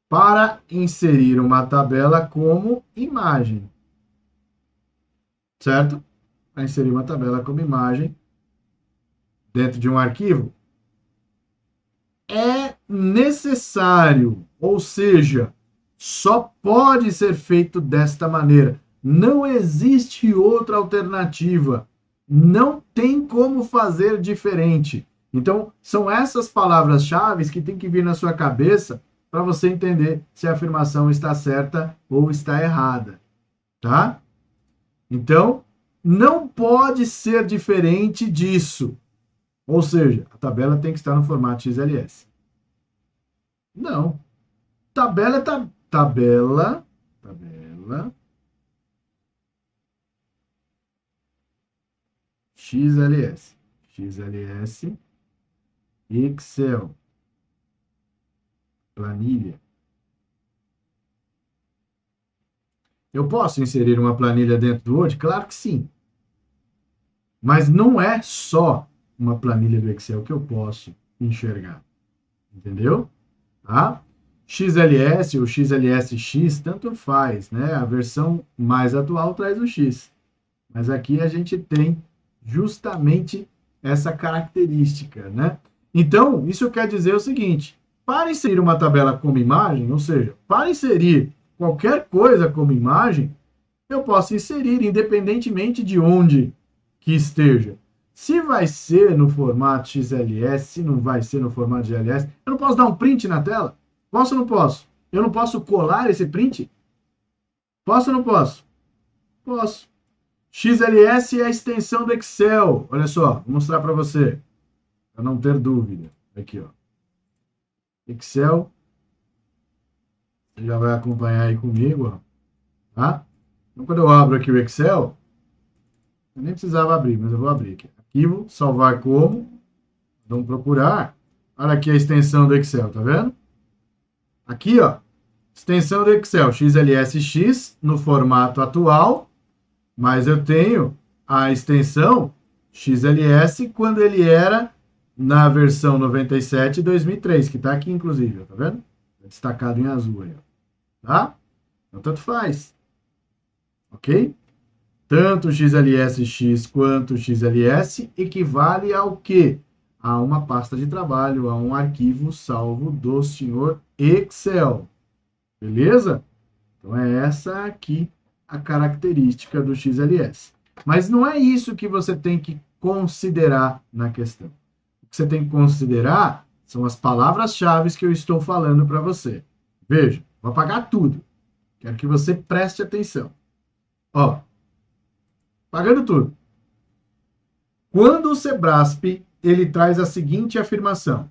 Para inserir uma tabela como imagem. Certo? Para inserir uma tabela como imagem dentro de um arquivo, é necessário, ou seja, só pode ser feito desta maneira. Não existe outra alternativa. Não tem como fazer diferente. Então, são essas palavras-chave que tem que vir na sua cabeça para você entender se a afirmação está certa ou está errada. Tá? Então, não pode ser diferente disso. Ou seja, a tabela tem que estar no formato XLS. Não. Tabela XLS. XLS, Excel, planilha. Eu posso inserir uma planilha dentro do Word? Claro que sim. Mas não é só uma planilha do Excel que eu posso enxergar. Entendeu? Tá? XLS ou XLSX, tanto faz, né? A versão mais atual traz o X. Mas aqui a gente tem justamente essa característica, né? Então, isso quer dizer o seguinte, para inserir uma tabela como imagem, ou seja, para inserir qualquer coisa como imagem, eu posso inserir independentemente de onde que esteja. Se vai ser no formato XLS, se não vai ser no formato GLS, eu não posso dar um print na tela? Posso ou não posso? Eu não posso colar esse print? Posso ou não posso? Posso. XLS é a extensão do Excel. Olha só, vou mostrar para você, para não ter dúvida. Aqui, ó. Excel. Você já vai acompanhar aí comigo, ó. Tá? Então, quando eu abro aqui o Excel, eu nem precisava abrir, mas eu vou abrir aqui. Arquivo, salvar como. Vamos procurar. Olha aqui a extensão do Excel, tá vendo? Aqui, ó. Extensão do Excel, XLSX, no formato atual, mas eu tenho a extensão XLS quando ele era na versão 97 2003, que está aqui, inclusive, tá vendo? Destacado em azul aí, tá? Então, tanto faz. Ok? Tanto XLSX quanto XLS equivale ao quê? A uma pasta de trabalho, a um arquivo salvo do senhor Excel. Beleza? Então, é essa aqui a característica do XLS. Mas não é isso que você tem que considerar na questão. O que você tem que considerar são as palavras-chave que eu estou falando para você. Veja, vou apagar tudo. Quero que você preste atenção. Ó, apagando tudo. Quando o Sebrasp, ele traz a seguinte afirmação.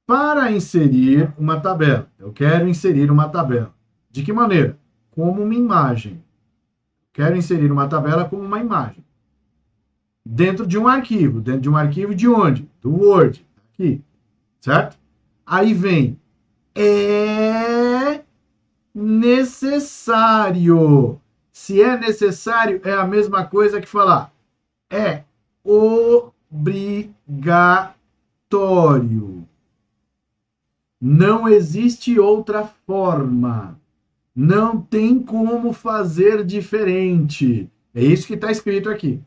Para inserir uma tabela, eu quero inserir uma tabela. De que maneira? Como uma imagem. Quero inserir uma tabela como uma imagem. Dentro de um arquivo. Dentro de um arquivo de onde? Do Word. Aqui. Certo? Aí vem. É necessário. Se é necessário, é a mesma coisa que falar. É obrigatório. Não existe outra forma. Não tem como fazer diferente. É isso que está escrito aqui.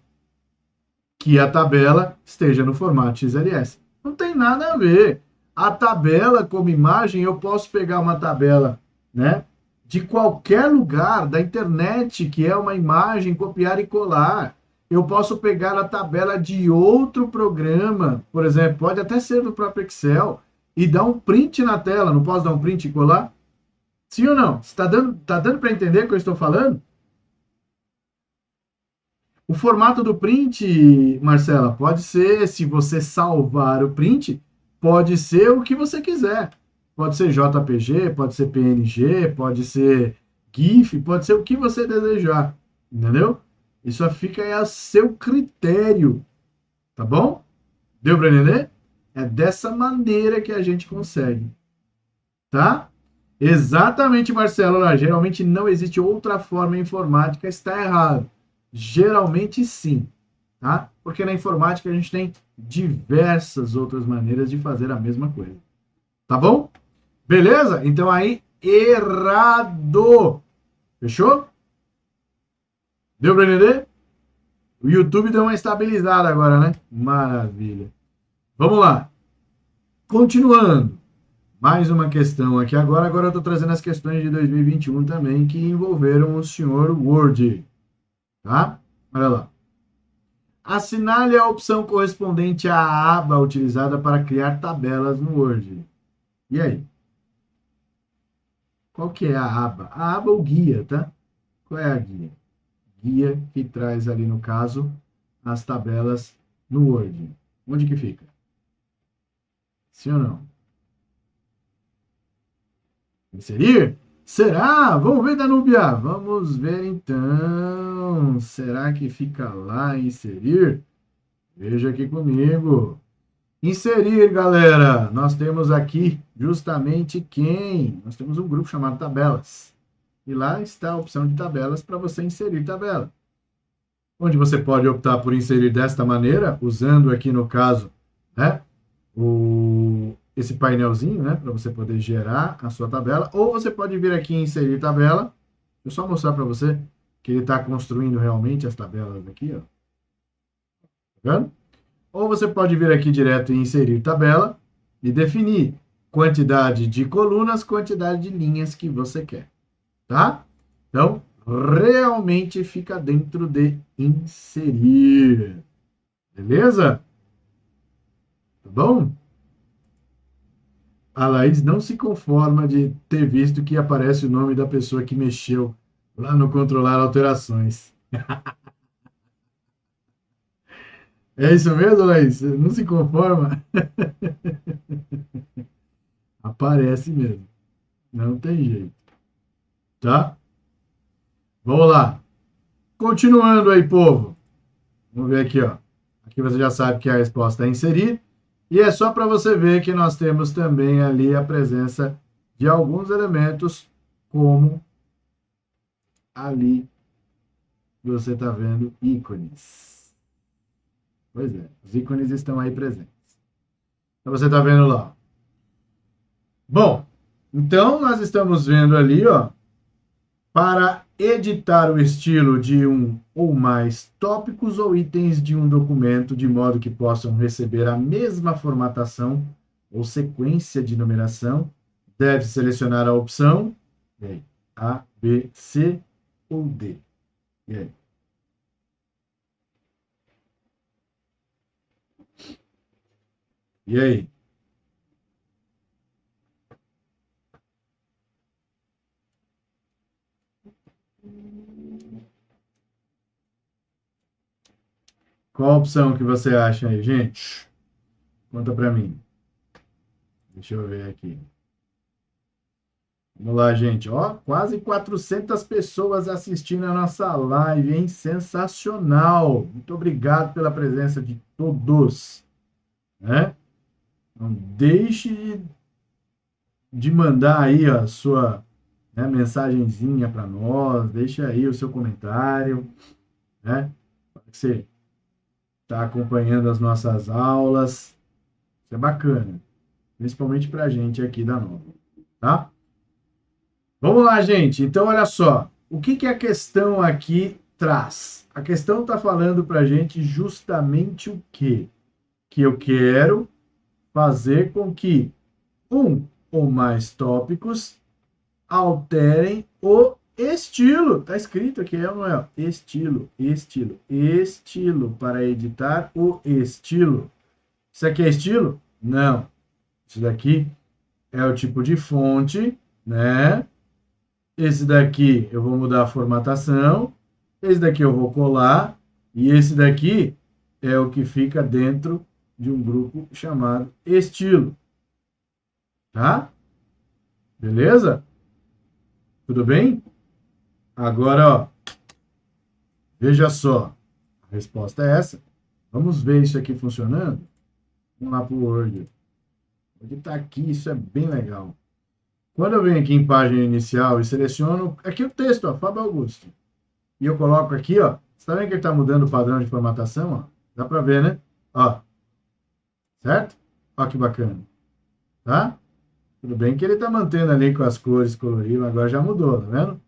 Que a tabela esteja no formato XLS. Não tem nada a ver. A tabela como imagem, eu posso pegar uma tabela, né, de qualquer lugar da internet, que é uma imagem, copiar e colar. Eu posso pegar a tabela de outro programa, por exemplo, pode até ser do próprio Excel, e dar um print na tela. Não posso dar um print e colar? Sim ou não? Está dando para entender o que eu estou falando? O formato do print, Marcela, pode ser, se você salvar o print, pode ser o que você quiser. Pode ser JPG, pode ser PNG, pode ser GIF, pode ser o que você desejar. Entendeu? Isso fica a seu critério. Tá bom? Deu para entender? É dessa maneira que a gente consegue. Tá? Exatamente, Marcelo. Olha, geralmente não existe outra forma informática, está errado. Geralmente sim, tá? Porque na informática a gente tem diversas outras maneiras de fazer a mesma coisa. Tá bom? Beleza? Então aí, errado. Fechou? Deu para entender? O YouTube deu uma estabilizada agora, né? Maravilha. Vamos lá. Continuando. Mais uma questão aqui agora. Agora eu estou trazendo as questões de 2021 também, que envolveram o senhor Word. Tá? Olha lá. Assinale a opção correspondente à aba utilizada para criar tabelas no Word. E aí? Qual que é a aba? A aba é o guia, tá? Qual é a guia? Guia que traz ali, no caso, as tabelas no Word. Onde que fica? Sim ou não? Inserir? Será? Vamos ver, Danúbia. Vamos ver então. Será que fica lá inserir? Veja aqui comigo. Inserir, galera. Nós temos aqui justamente quem? Nós temos um grupo chamado tabelas. E lá está a opção de tabelas para você inserir tabela. Onde você pode optar por inserir desta maneira, usando aqui no caso, né, esse painelzinho, né, para você poder gerar a sua tabela, ou você pode vir aqui em inserir tabela. Eu só mostrar para você que ele está construindo realmente as tabelas aqui, ó. Tá vendo? Ou você pode vir aqui direto em inserir tabela e definir quantidade de colunas, quantidade de linhas que você quer, tá? Então, realmente fica dentro de inserir, Beleza? Tá bom? A Laís não se conforma de ter visto que aparece o nome da pessoa que mexeu lá no controlar alterações. É isso mesmo, Laís? Você não se conforma? Aparece mesmo. Não tem jeito. Tá? Vamos lá. Continuando aí, povo. Vamos ver aqui, ó. Aqui você já sabe que a resposta é inserir. E é só para você ver que nós temos também ali a presença de alguns elementos, como ali você está vendo ícones. Pois é, os ícones estão aí presentes. Então você está vendo lá. Bom, então nós estamos vendo ali, ó, para editar o estilo de um ou mais tópicos ou itens de um documento, de modo que possam receber a mesma formatação ou sequência de numeração, deve selecionar a opção A, B, C ou D. E aí? E aí? Qual a opção que você acha aí, gente? Conta para mim. Deixa eu ver aqui. Vamos lá, gente. Ó, quase 400 pessoas assistindo a nossa live, hein? Sensacional. Muito obrigado pela presença de todos, né? Não deixe de mandar aí a sua, né, mensagenzinha para nós, deixa aí o seu comentário, né? Que você está acompanhando as nossas aulas. Isso é bacana, principalmente para a gente aqui da Nova, tá? Vamos lá, gente. Então, olha só. O que, que a questão aqui traz? A questão está falando para a gente justamente o quê? Que eu quero fazer com que um ou mais tópicos alterem o estilo. Está escrito aqui, é ou não é? Estilo, estilo, estilo. Para editar o estilo. Isso aqui é estilo? Não. Isso daqui é o tipo de fonte, né? Esse daqui eu vou mudar a formatação, esse daqui eu vou colar, e esse daqui é o que fica dentro de um grupo chamado estilo. Tá? Beleza? Tudo bem? Agora, ó, veja só. A resposta é essa. Vamos ver isso aqui funcionando? Vamos lá para o Word. Ele está aqui, isso é bem legal. Quando eu venho aqui em página inicial e seleciono aqui o texto, ó, Fábio Augusto. E eu coloco aqui, ó. Você está vendo que ele está mudando o padrão de formatação? Ó? Dá para ver, né? Ó. Certo? Ó que bacana. Tá? Tudo bem que ele está mantendo ali com as cores coloridas, agora já mudou, tá vendo?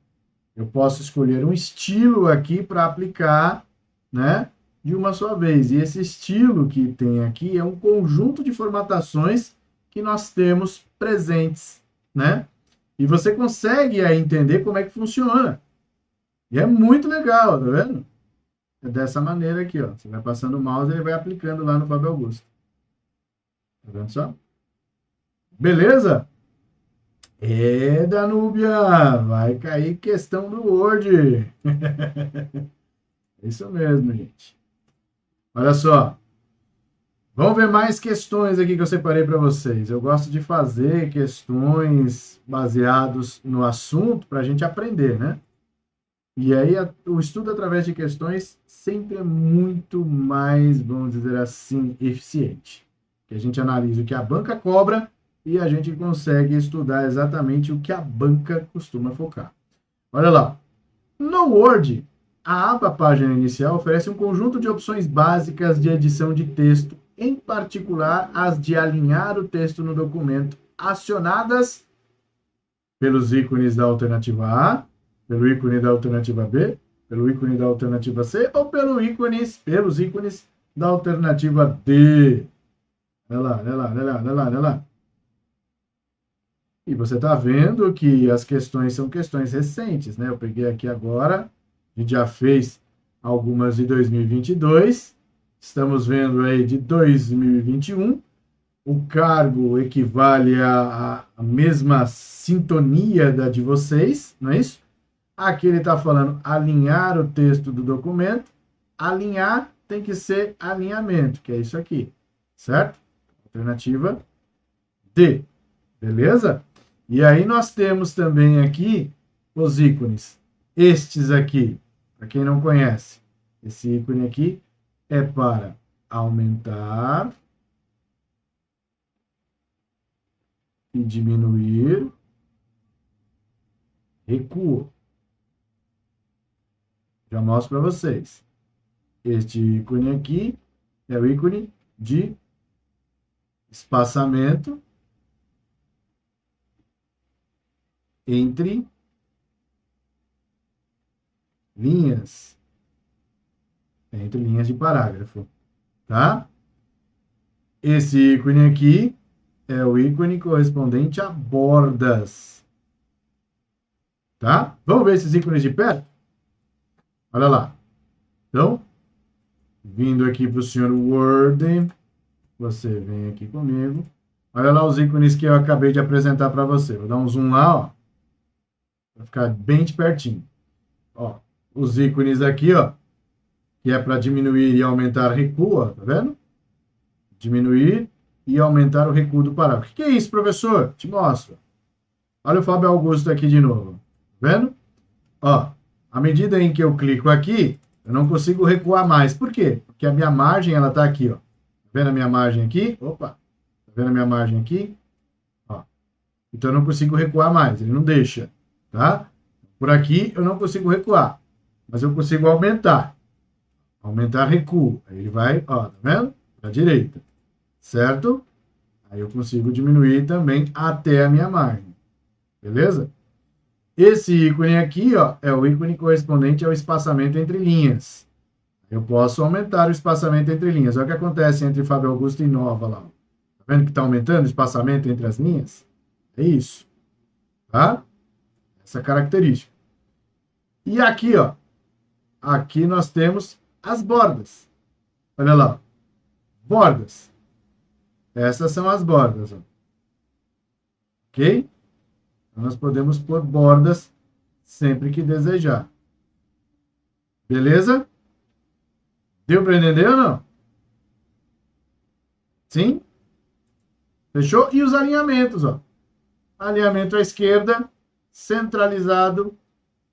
Eu posso escolher um estilo aqui para aplicar, né? De uma só vez. E esse estilo que tem aqui é um conjunto de formatações que nós temos presentes, né? E você consegue aí entender como é que funciona. E é muito legal, tá vendo? É dessa maneira aqui, ó. Você vai passando o mouse e ele vai aplicando lá no Fábio Augusto. Tá vendo só? Beleza? É, Danúbia, vai cair questão do Word. É isso mesmo, gente. Olha só. Vamos ver mais questões aqui que eu separei para vocês. Eu gosto de fazer questões baseados no assunto para a gente aprender, né? E aí o estudo através de questões sempre é muito mais, vamos dizer assim, eficiente. Que a gente analisa o que a banca cobra e a gente consegue estudar exatamente o que a banca costuma focar. Olha lá. No Word, a aba Página Inicial oferece um conjunto de opções básicas de edição de texto, em particular as de alinhar o texto no documento, acionadas pelos ícones da alternativa A, pelo ícone da alternativa B, pelo ícone da alternativa C ou pelos ícones da alternativa D. Olha lá, olha lá, olha lá, olha lá, olha lá. E você está vendo que as questões são questões recentes, né? Eu peguei aqui agora, a gente já fez algumas de 2022. estamos vendo aí de 2021. O cargo equivale à mesma sintonia da de vocês, não é isso? Aqui ele está falando alinhar o texto do documento. Alinhar tem que ser alinhamento, que é isso aqui, certo? Alternativa D, beleza? E aí nós temos também aqui os ícones. Estes aqui, para quem não conhece, esse ícone aqui é para aumentar e diminuir recuo. Já mostro para vocês. Este ícone aqui é o ícone de espaçamento entre linhas. Entre linhas de parágrafo, tá? Esse ícone aqui é o ícone correspondente a bordas, tá? Vamos ver esses ícones de perto? Olha lá. Então, vindo aqui para o senhor Word, você vem aqui comigo. Olha lá os ícones que eu acabei de apresentar para você. Vou dar um zoom lá, ó, para ficar bem de pertinho. Ó, os ícones aqui, ó, que é para diminuir e aumentar recuo, ó, tá vendo? Diminuir e aumentar o recuo do parágrafo. O que é isso, professor? Te mostro. Olha o Fábio Augusto aqui de novo. Tá vendo? Ó, à medida em que eu clico aqui, eu não consigo recuar mais. Por quê? Porque a minha margem, ela tá aqui, ó. Tá vendo a minha margem aqui? Opa! Tá vendo a minha margem aqui? Ó. Então eu não consigo recuar mais, ele não deixa, tá? Por aqui eu não consigo recuar, mas eu consigo aumentar. Aumentar recuo. Aí ele vai, ó, tá vendo? Para a direita. Certo? Aí eu consigo diminuir também até a minha margem. Beleza? Esse ícone aqui, ó, é o ícone correspondente ao espaçamento entre linhas. Eu posso aumentar o espaçamento entre linhas. Olha o que acontece entre Fábio Augusto e Nova lá. Tá vendo que está aumentando o espaçamento entre as linhas? É isso. Tá? Essa característica. E aqui, ó. Aqui nós temos as bordas. Olha lá. Bordas. Essas são as bordas. Ó. Ok? Nós podemos pôr bordas sempre que desejar. Beleza? Deu para entender ou não? Sim? Fechou? E os alinhamentos, ó. Alinhamento à esquerda, centralizado,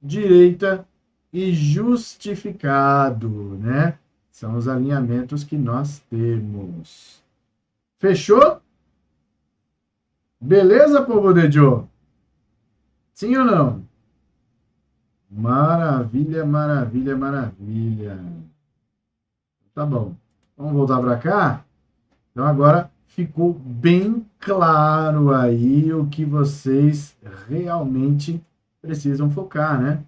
direita e justificado, né? São os alinhamentos que nós temos. Fechou? Beleza, povo de Joe? Sim ou não? Maravilha, maravilha, maravilha. Tá bom. Vamos voltar para cá? Então agora ficou bem claro aí o que vocês realmente precisam focar, né?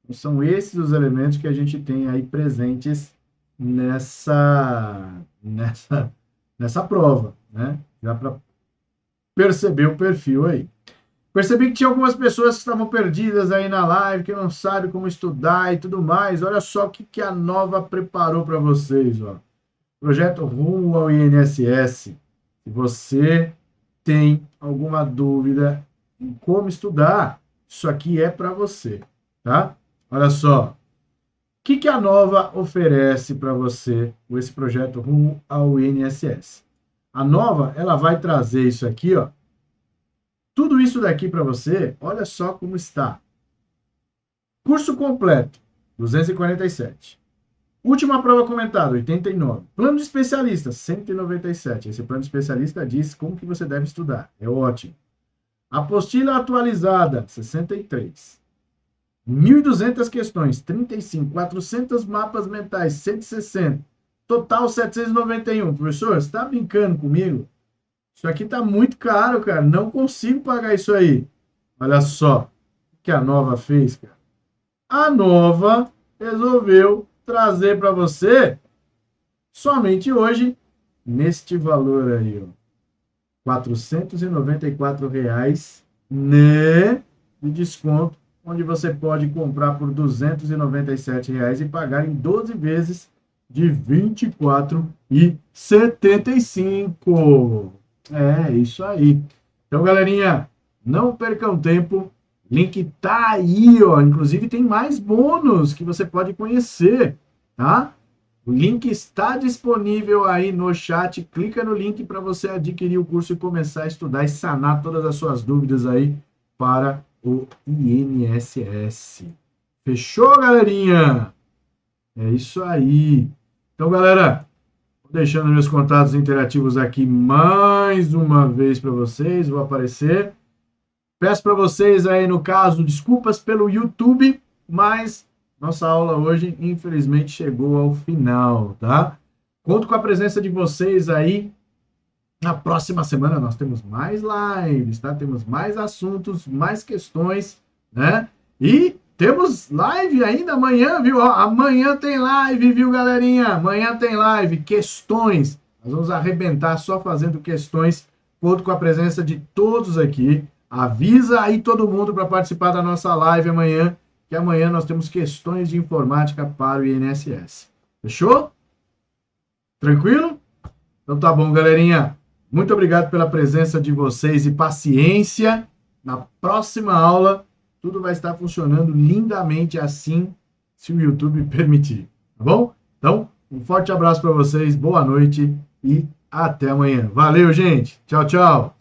Então, são esses os elementos que a gente tem aí presentes nessa prova, né? Dá para perceber o perfil aí. Percebi que tinha algumas pessoas que estavam perdidas aí na live, que não sabem como estudar e tudo mais. Olha só o que a Nova preparou para vocês, ó. Projeto Rumo ao INSS. Se você tem alguma dúvida em como estudar, isso aqui é para você, tá? Olha só. O que a Nova oferece para você com esse projeto Rumo ao INSS? A Nova, ela vai trazer isso aqui, ó. Tudo isso daqui para você, olha só como está. Curso completo, 247. Última prova comentada, 89. Plano de especialista, 197. Esse plano de especialista diz como que você deve estudar. É ótimo. Apostila atualizada, 63. 1.200 questões, 35. 400 mapas mentais, 160. Total, 791. Professor, você está brincando comigo? Isso aqui está muito caro, cara. Não consigo pagar isso aí. Olha só o que a Nova fez, cara. A Nova resolveu trazer para você somente hoje neste valor aí, ó. R$494, né, de desconto, onde você pode comprar por R$297 e pagar em 12 vezes de 24,75. É isso aí. Então, galerinha, não percam tempo. Link tá aí, ó. Inclusive tem mais bônus que você pode conhecer, tá? O link está disponível aí no chat. Clica no link para você adquirir o curso e começar a estudar e sanar todas as suas dúvidas aí para o INSS. Fechou, galerinha? É isso aí. Então, galera, vou deixando meus contatos interativos aqui mais uma vez para vocês. Vou aparecer. Peço para vocês aí, no caso, desculpas pelo YouTube, mas nossa aula hoje, infelizmente, chegou ao final, tá? Conto com a presença de vocês aí. Na próxima semana nós temos mais lives, tá? Temos mais assuntos, mais questões, né? E temos live ainda amanhã, viu? Ó, amanhã tem live, viu, galerinha? Amanhã tem live, questões. Nós vamos arrebentar só fazendo questões. Conto com a presença de todos aqui. Avisa aí todo mundo para participar da nossa live amanhã, que amanhã nós temos questões de informática para o INSS. Fechou? Tranquilo? Então tá bom, galerinha. Muito obrigado pela presença de vocês e paciência. Na próxima aula, tudo vai estar funcionando lindamente assim, se o YouTube permitir. Tá bom? Então, um forte abraço para vocês, boa noite e até amanhã. Valeu, gente. Tchau, tchau.